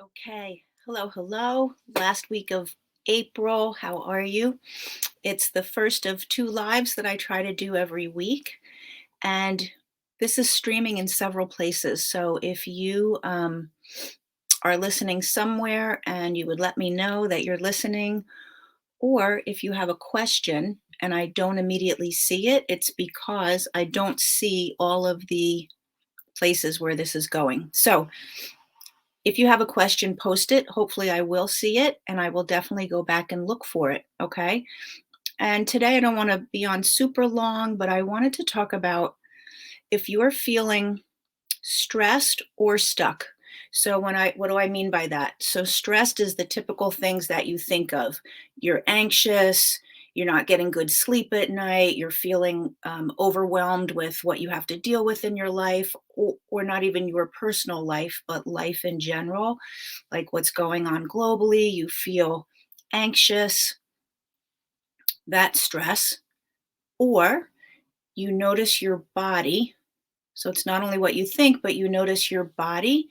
Okay. Hello, hello. Last week of April. How are you? It's the first of two lives that I try to do every week. And this is streaming in several places. So if you are listening somewhere and you would let me know that you're listening, or if you have a question and I don't immediately see it, it's because I don't see all of the places where this is going. So if you have a question, post it. Hopefully, I will see it and I will definitely go back and look for it. Okay. And today, I don't want to be on super long, but I wanted to talk about if you're feeling stressed or stuck. So what do I mean by that? So stressed is the typical things that you think of. You're anxious, you're not getting good sleep at night, you're feeling overwhelmed with what you have to deal with in your life, or not even your personal life, but life in general, like what's going on globally. You feel anxious, that stress, or you notice your body. So it's not only what you think, but you notice your body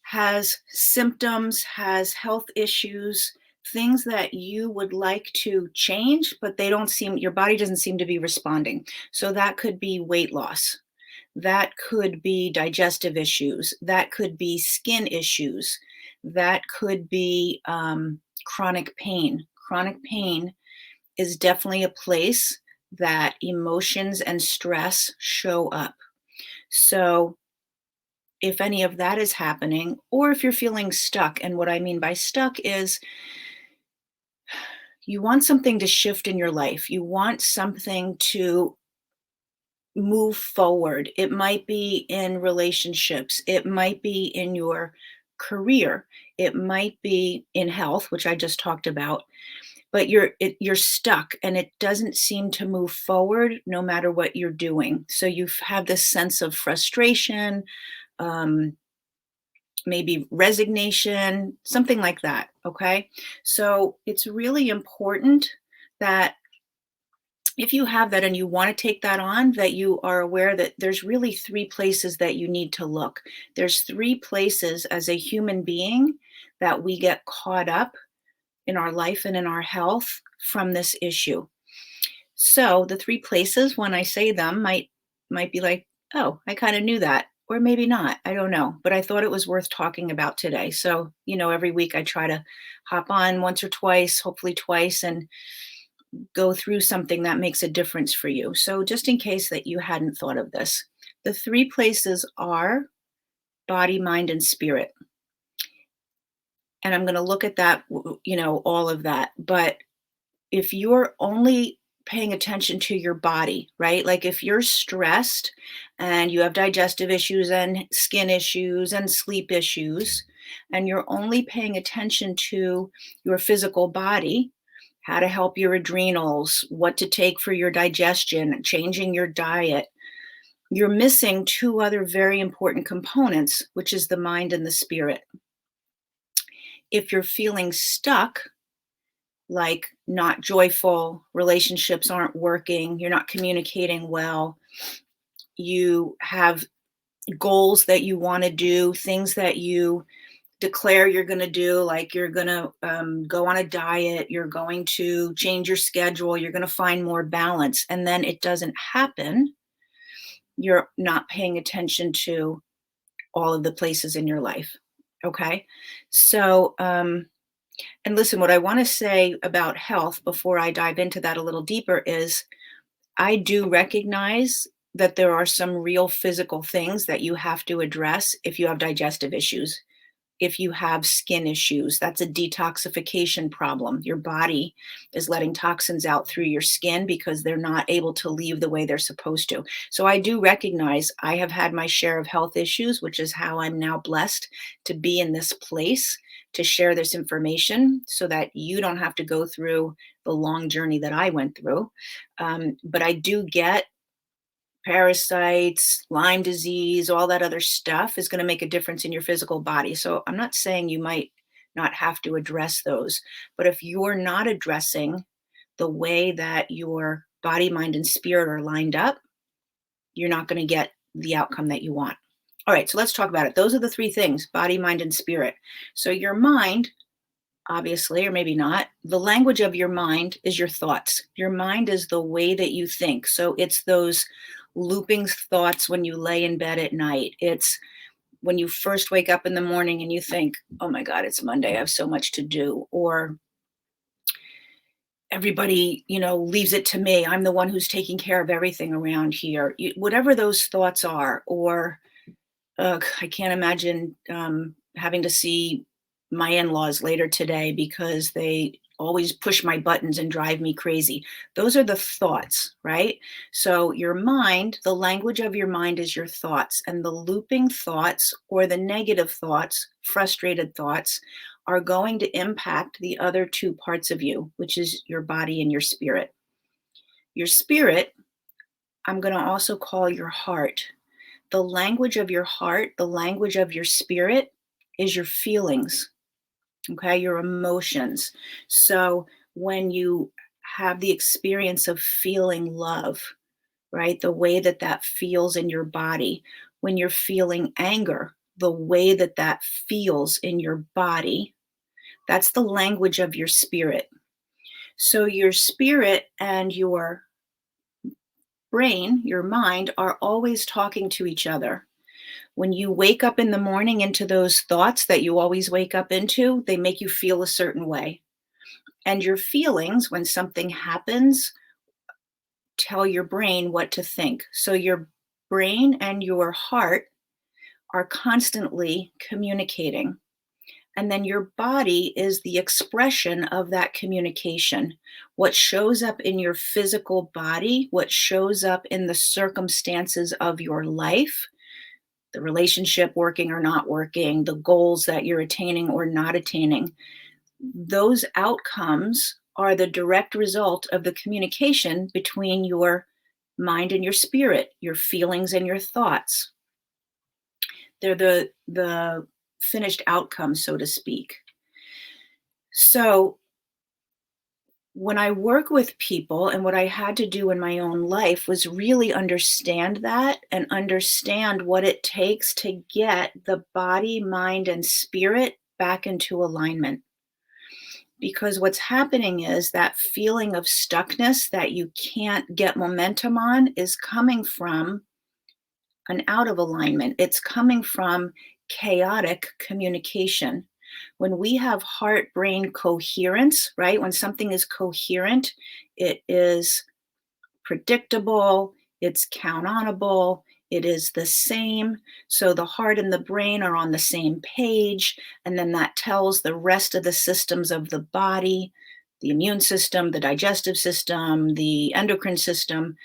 has symptoms, has health issues, things that you would like to change, but your body doesn't seem to be responding. So that could be weight loss. That could be digestive issues. That could be skin issues. That could be chronic pain. Chronic pain is definitely a place that emotions and stress show up. So if any of that is happening, or if you're feeling stuck. And what I mean by stuck is you want something to shift in your life. You want something to move forward. It might be in relationships, it might be in your career, it might be in health, which I just talked about. But you're stuck and it doesn't seem to move forward no matter what you're doing. So you have this sense of frustration, um, maybe resignation, something like that. Okay. So it's really important that if you have that and you want to take that on, that you are aware that there's really three places that you need to look. There's three places as a human being that we get caught up in our life and in our health from this issue. So the three places, when I say them, might be like, oh, I kind of knew that, or maybe not. I don't know, but I thought it was worth talking about today. So every week I try to hop on once or twice, hopefully twice, and go through something that makes a difference for you. So just in case that you hadn't thought of this, the three places are body, mind, and spirit. And I'm going to look at that, all of that. But if you're only paying attention to your body, right? Like if you're stressed and you have digestive issues and skin issues and sleep issues, and you're only paying attention to your physical body, how to help your adrenals, what to take for your digestion, changing your diet, you're missing two other very important components, which is the mind and the spirit. If you're feeling stuck, like not joyful, relationships aren't working, you're not communicating well, you have goals that you want to do, things that you declare you're going to do, like you're going to go on a diet, you're going to change your schedule, you're going to find more balance, and then it doesn't happen, you're not paying attention to all of the places in your life. Okay. So, and listen, what I want to say about health before I dive into that a little deeper is I do recognize that there are some real physical things that you have to address if you have digestive issues. If you have skin issues, that's a detoxification problem. Your body is letting toxins out through your skin because they're not able to leave the way they're supposed to. So I do recognize I have had my share of health issues, which is how I'm now blessed to be in this place to share this information so that you don't have to go through the long journey that I went through. But I do get parasites, Lyme disease, all that other stuff is going to make a difference in your physical body. So I'm not saying you might not have to address those, but if you're not addressing the way that your body, mind, and spirit are lined up, you're not going to get the outcome that you want. All right, so let's talk about it. Those are the three things: body, mind, and spirit. So your mind, obviously, or maybe not, the language of your mind is your thoughts. Your mind is the way that you think. So it's those looping thoughts when you lay in bed at night. It's when you first wake up in the morning and you think, oh my God, it's Monday. I have so much to do. Or everybody, leaves it to me. I'm the one who's taking care of everything around here. Whatever those thoughts are, or ugh, I can't imagine having to see my in-laws later today because they always push my buttons and drive me crazy. Those are the thoughts, right? So your mind, the language of your mind is your thoughts, and the looping thoughts or the negative thoughts, frustrated thoughts, are going to impact the other two parts of you, which is your body and your spirit. Your spirit, I'm going to also call your heart. The language of your heart, the language of your spirit is your feelings, okay, your emotions. So when you have the experience of feeling love, right, the way that that feels in your body, when you're feeling anger, the way that that feels in your body, that's the language of your spirit. So your spirit and your brain, your mind, are always talking to each other. When you wake up in the morning into those thoughts that you always wake up into, they make you feel a certain way. And your feelings, when something happens, tell your brain what to think. So your brain and your heart are constantly communicating. And then your body is the expression of that communication. What shows up in your physical body, what shows up in the circumstances of your life, the relationship working or not working, the goals that you're attaining or not attaining, those outcomes are the direct result of the communication between your mind and your spirit, your feelings and your thoughts. They're the finished outcome, so to speak. So when I work with people, and what I had to do in my own life was really understand that and understand what it takes to get the body, mind, and spirit back into alignment. Because what's happening is that feeling of stuckness that you can't get momentum on is coming from an out of alignment. It's coming from chaotic communication. When we have heart brain coherence, right? When something is coherent, it is predictable, it's count onable, it is the same. So the heart and the brain are on the same page. And then that tells the rest of the systems of the body, the immune system, the digestive system, the endocrine system,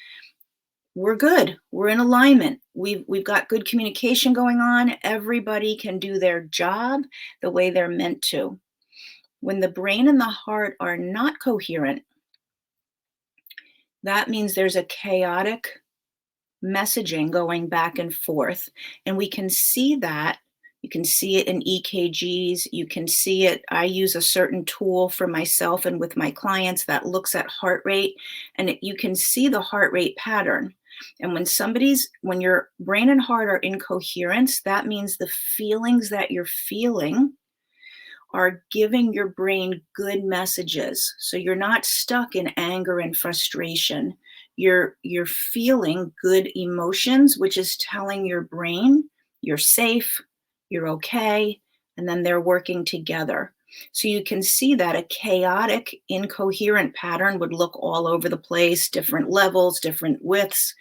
we're good. We're in alignment. We've got good communication going on. Everybody can do their job the way they're meant to. When the brain and the heart are not coherent, that means there's a chaotic messaging going back and forth. And we can see that. You can see it in EKGs. You can see it. I use a certain tool for myself and with my clients that looks at heart rate, and you can see the heart rate pattern. And when your brain and heart are in coherence, that means the feelings that you're feeling are giving your brain good messages. So you're not stuck in anger and frustration. You're feeling good emotions, which is telling your brain you're safe, you're okay, and then they're working together. So you can see that a chaotic, incoherent pattern would look all over the place, different levels, different widths,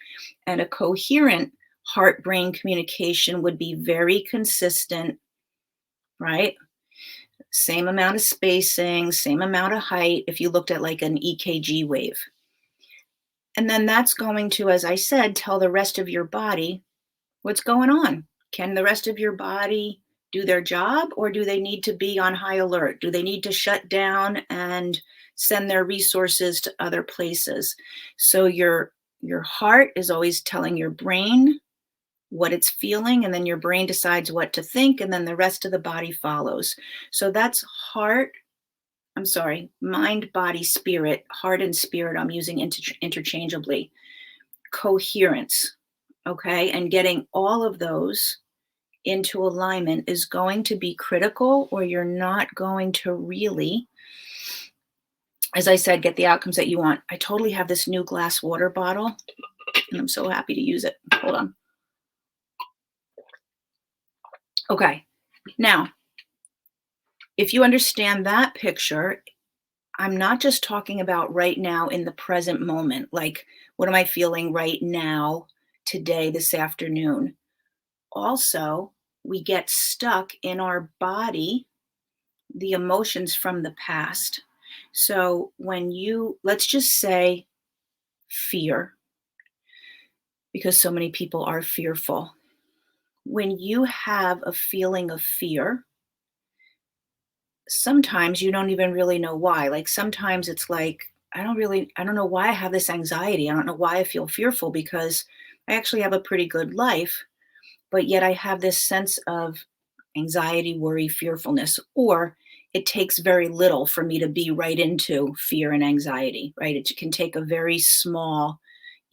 and a coherent heart-brain communication would be very consistent, right? Same amount of spacing, same amount of height if you looked at like an EKG wave. And then that's going to, as I said, tell the rest of your body what's going on. Can the rest of your body do their job, or do they need to be on high alert? Do they need to shut down and send their resources to other places? So your heart is always telling your brain what it's feeling, and then your brain decides what to think, and then the rest of the body follows. So that's mind, body, spirit. Heart and spirit I'm using interchangeably. Coherence, okay? And getting all of those into alignment is going to be critical, or you're not going to really, as I said, get the outcomes that you want. I totally have this new glass water bottle, and I'm so happy to use it. Hold on. Okay. Now, if you understand that picture, I'm not just talking about right now in the present moment, like what am I feeling right now, today, this afternoon. Also, we get stuck in our body, the emotions from the past. So when you, let's just say fear, because so many people are fearful. When you have a feeling of fear, sometimes you don't even really know why. Like sometimes it's like, I don't know why I have this anxiety. I don't know why I feel fearful because I actually have a pretty good life, but yet I have this sense of anxiety, worry, fearfulness, or it takes very little for me to be right into fear and anxiety, right? It can take a very small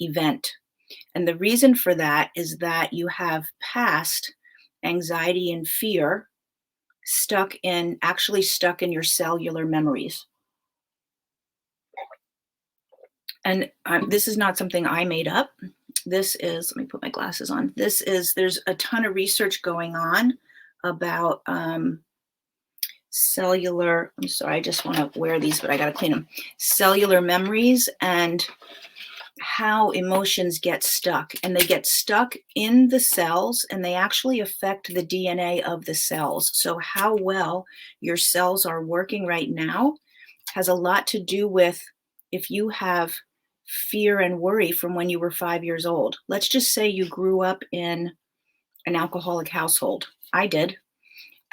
event. And the reason for that is that you have past anxiety and fear stuck in your cellular memories. And this is not something I made up. This is, let me put my glasses on. There's a ton of research going on about I'm sorry, I just want to wear these, but I got to clean them. Cellular memories and how emotions get stuck. And they get stuck in the cells and they actually affect the DNA of the cells. So, how well your cells are working right now has a lot to do with if you have fear and worry from when you were 5 years old. Let's just say you grew up in an alcoholic household. I did.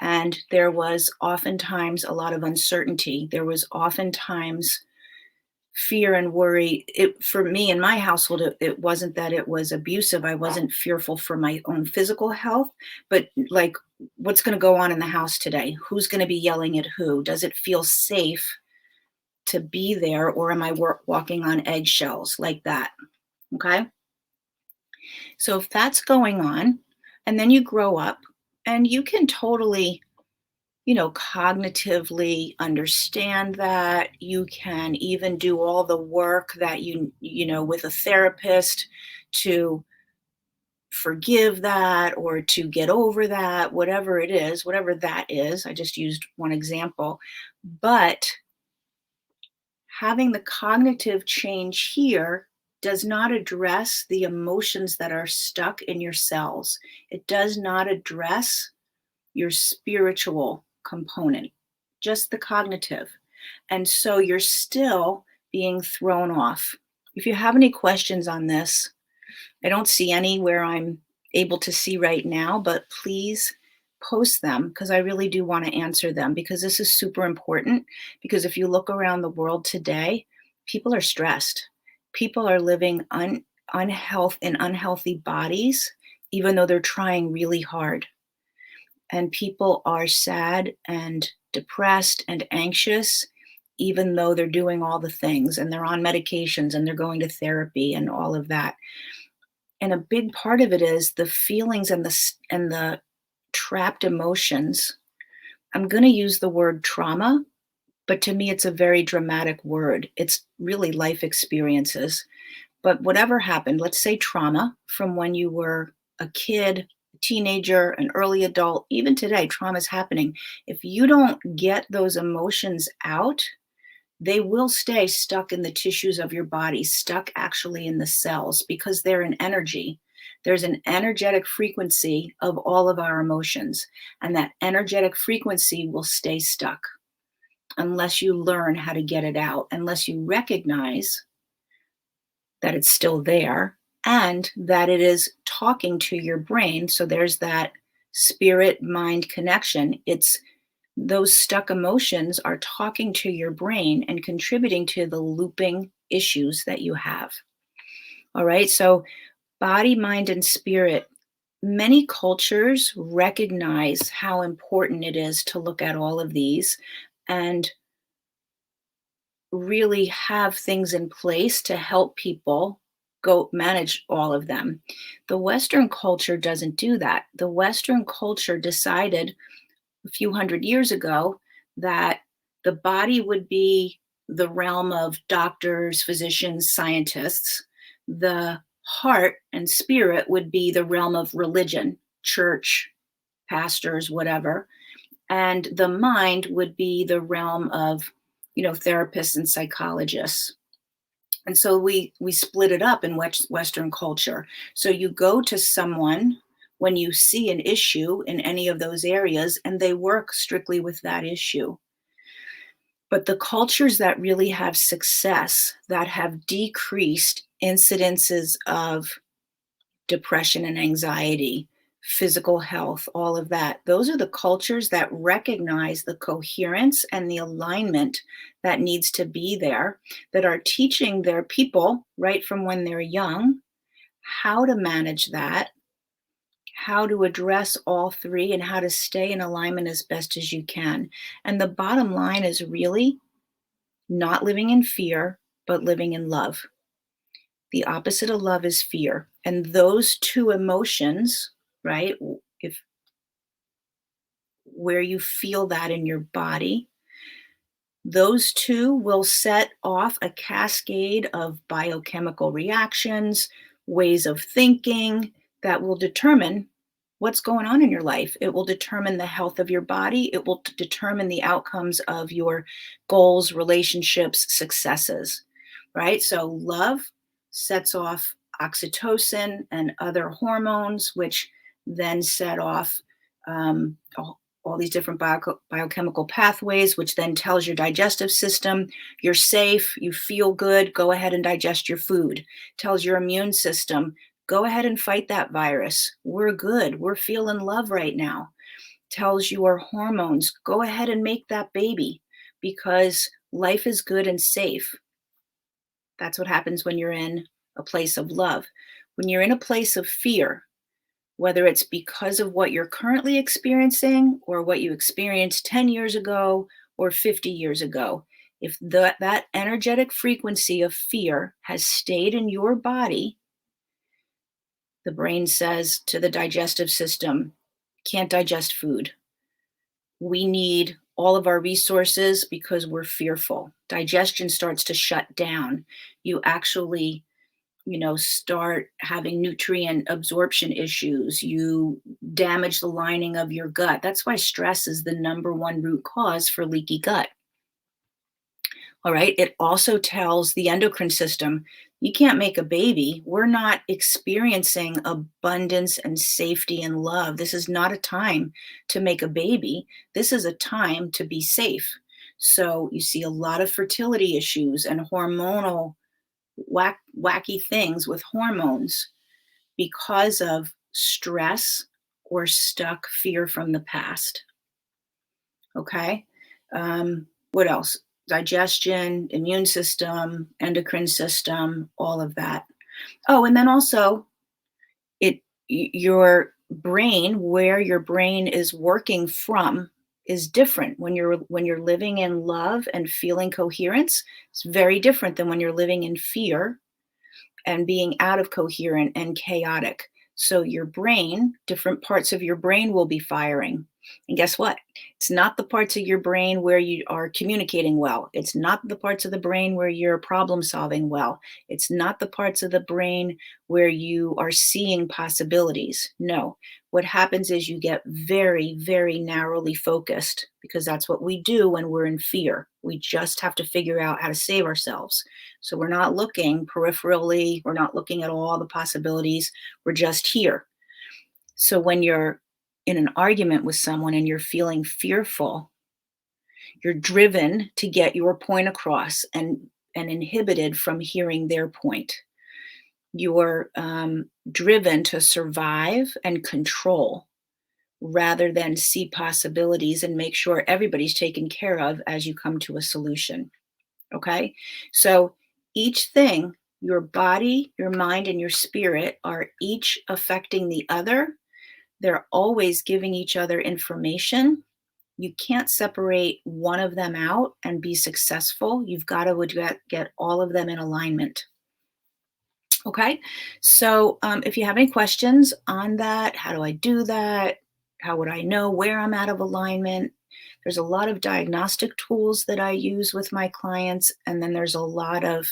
And there was oftentimes a lot of uncertainty. There was oftentimes fear and worry. For me in my household, it wasn't that it was abusive. I wasn't fearful for my own physical health, but like, what's going to go on in the house today? Who's going to be yelling at who? Does it feel safe to be there, or am I walking on eggshells like that? Okay. So if that's going on, and then you grow up and you can totally, cognitively understand that. You can even do all the work that with a therapist to forgive that or to get over that, whatever it is, whatever that is. I just used one example. But having the cognitive change here does not address the emotions that are stuck in your cells. It does not address your spiritual component, just the cognitive. And so you're still being thrown off. If you have any questions on this, I don't see any where I'm able to see right now, but please post them because I really do want to answer them because this is super important. Because if you look around the world today, people are stressed. People are living in unhealthy bodies, even though they're trying really hard. And people are sad and depressed and anxious, even though they're doing all the things and they're on medications and they're going to therapy and all of that. And a big part of it is the feelings and the trapped emotions. I'm going to use the word trauma, but to me, it's a very dramatic word. It's really life experiences. But whatever happened, let's say trauma from when you were a kid, a teenager, an early adult, even today, trauma is happening. If you don't get those emotions out, they will stay stuck in the tissues of your body, stuck actually in the cells because they're an energy. There's an energetic frequency of all of our emotions, and that energetic frequency will stay stuck unless you learn how to get it out, unless you recognize that it's still there and that it is talking to your brain. So there's that spirit mind connection. It's those stuck emotions are talking to your brain and contributing to the looping issues that you have. All right. So, body, mind, and spirit. Many cultures recognize how important it is to look at all of these and really have things in place to help people go manage all of them. The Western culture doesn't do that. The Western culture decided a few hundred years ago that the body would be the realm of doctors, physicians, scientists. The heart and spirit would be the realm of religion, church, pastors, whatever. And the mind would be the realm of, therapists and psychologists. And so we split it up in Western culture. So you go to someone when you see an issue in any of those areas, and they work strictly with that issue. But the cultures that really have success, that have decreased incidences of depression and anxiety, physical health, all of that, those are the cultures that recognize the coherence and the alignment that needs to be there, that are teaching their people right from when they're young how to manage that, how to address all three, and how to stay in alignment as best as you can. And the bottom line is really not living in fear, but living in love. The opposite of love is fear. And those two emotions, right? If where you feel that in your body, those two will set off a cascade of biochemical reactions, ways of thinking that will determine what's going on in your life. It will determine the health of your body. It will determine the outcomes of your goals, relationships, successes, right? So love sets off oxytocin and other hormones, which then set off all these different biochemical pathways, which then tells your digestive system you're safe, you feel good, go ahead and digest your food. Tells your immune system, go ahead and fight that virus. We're good. We're feeling love right now. Tells your hormones, go ahead and make that baby because life is good and safe. That's what happens when you're in a place of love. When you're in a place of fear, whether it's because of what you're currently experiencing or what you experienced 10 years ago or 50 years ago, if that energetic frequency of fear has stayed in your body, the brain says to the digestive system, can't digest food. We need all of our resources because we're fearful. Digestion starts to shut down. You actually start having nutrient absorption issues. You damage the lining of your gut. That's why stress is the number one root cause for leaky gut. All right. It also tells the endocrine system, you can't make a baby. We're not experiencing abundance and safety and love. This is not a time to make a baby. This is a time to be safe. So you see a lot of fertility issues and hormonal wacky things with hormones because of stress or stuck fear from the past. Okay. What else? Digestion, immune system, endocrine system, all of that. Oh, and then also your brain, where your brain is working from, is different when you're living in love and feeling coherence. It's very different than when you're living in fear and being out of coherent and chaotic. So your brain, different parts of your brain will be firing. And guess what? It's not the parts of your brain where you are communicating well. It's not the parts of the brain where you're problem solving well. It's not the parts of the brain where you are seeing possibilities. No. What happens is you get very, very narrowly focused because that's what we do when we're in fear. We just have to figure out how to save ourselves. So we're not looking peripherally. We're not looking at all the possibilities. We're just here. So when you're in an argument with someone and you're feeling fearful, you're driven to get your point across and inhibited from hearing their point. You're driven to survive and control rather than see possibilities and make sure everybody's taken care of as you come to a solution. Okay? So each thing, your body, your mind, and your spirit are each affecting the other. They're always giving each other information. You can't separate one of them out and be successful. You've got to get all of them in alignment. Okay. So if you have any questions on that, how do I do that? How would I know where I'm out of alignment? There's a lot of diagnostic tools that I use with my clients, and then there's a lot of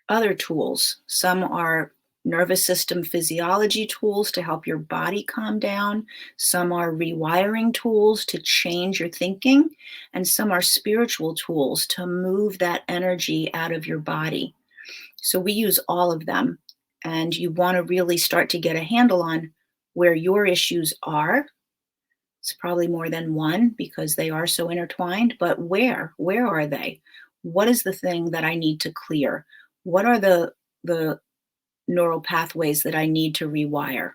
other tools. Some are nervous system physiology tools to help your body calm down. Some are rewiring tools to change your thinking. And some are spiritual tools to move that energy out of your body. So we use all of them. And you want to really start to get a handle on where your issues are. It's probably more than one because they are so intertwined, but where? Where are they? What is the thing that I need to clear? What are the neural pathways that I need to rewire?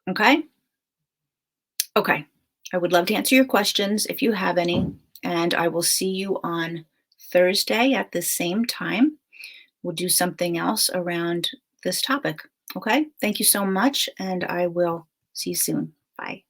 Okay? Okay. I would love to answer your questions if you have any, and I will see you on Thursday at the same time. We'll do something else around this topic. Okay? Thank you so much, and I will see you soon. Bye.